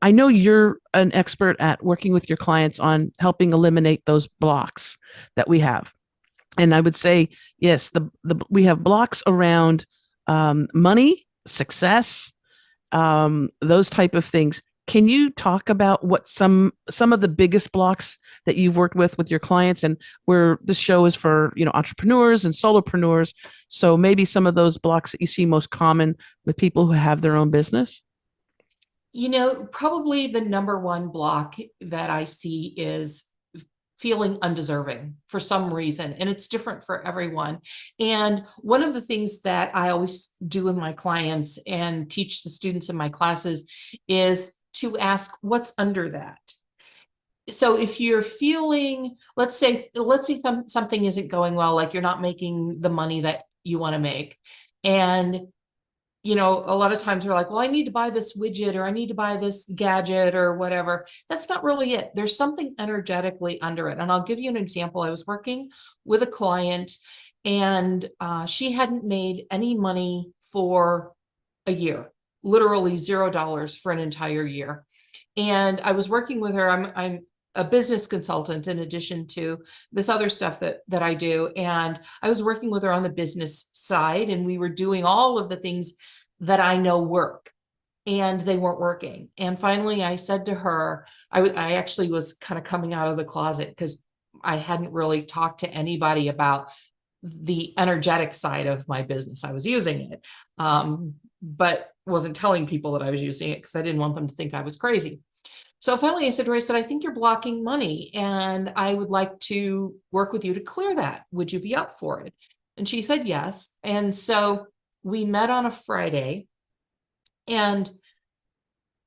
I know you're an expert at working with your clients on helping eliminate those blocks that we have. And I would say, yes, the we have blocks around money, success, those type of things. Can you talk about what some of the biggest blocks that you've worked with your clients, and where this show is for entrepreneurs and solopreneurs? So maybe some of those blocks that you see most common with people who have their own business. Probably the number one block that I see is feeling undeserving for some reason, and it's different for everyone. And one of the things that I always do with my clients and teach the students in my classes is to ask what's under that. So if you're feeling, let's say something isn't going well, like you're not making the money that you want to make, and a lot of times we're like, well, I need to buy this widget or I need to buy this gadget or whatever. That's not really it. There's something energetically under it. And I'll give you an example. I was working with a client, and she hadn't made any money for a year, literally $0 for an entire year. And I was working with her. I'm a business consultant in addition to this other stuff that I do. And I was working with her on the business side, and we were doing all of the things that I know work, and they weren't working. And finally I said to her, I actually was kind of coming out of the closet because I hadn't really talked to anybody about the energetic side of my business. I was using it, but wasn't telling people that I was using it because I didn't want them to think I was crazy. So finally I said to her, I said, I think you're blocking money, and I would like to work with you to clear that. Would you be up for it? And she said yes. And so we met on a Friday, and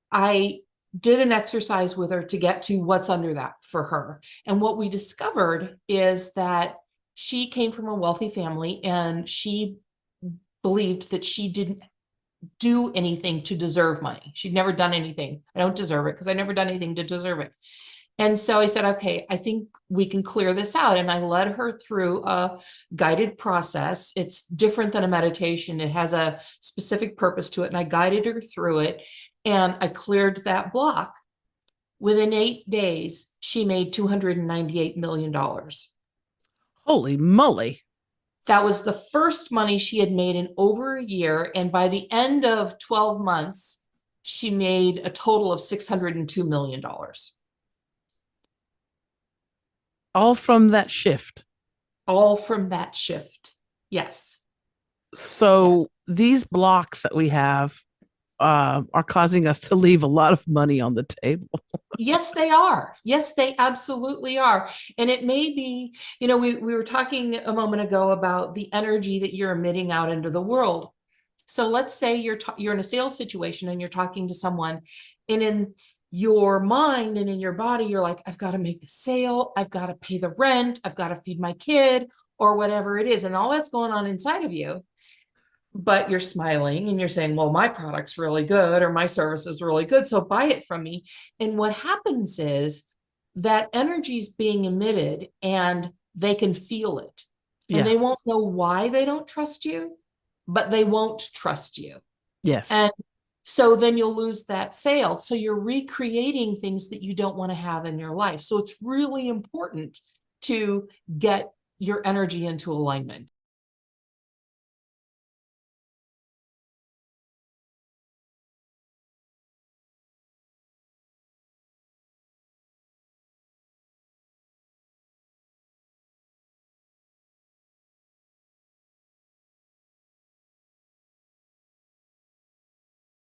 I did an exercise with her to get to what's under that for her. And what we discovered is that she came from a wealthy family, and she believed that she didn't do anything to deserve money. She'd never done anything. I don't deserve it because I never done anything to deserve it. And so I said, okay, I think we can clear this out. And I led her through a guided process. It's different than a meditation. It has a specific purpose to it. And I guided her through it, and I cleared that block. Within 8 days, she made $298 million. Holy moly. That was the first money she had made in over a year. And by the end of 12 months, she made a total of $602 million. All from that shift. All from that shift. Yes. Yes. So these blocks that we have are causing us to leave a lot of money on the table. Yes, they are. Yes, they absolutely are. And it may be, we were talking a moment ago about the energy that you're emitting out into the world. So let's say you're in a sales situation and you're talking to someone, and in your mind and in your body, you're like, I've got to make the sale, I've got to pay the rent, I've got to feed my kid, or whatever it is. And all that's going on inside of you. But you're smiling and you're saying, well, my product's really good or my service is really good, so buy it from me. And what happens is that energy is being emitted, and they can feel it. And they Yes. won't know why they don't trust you, but they won't trust you. Yes. And so then you'll lose that sale. So you're recreating things that you don't want to have in your life. So it's really important to get your energy into alignment.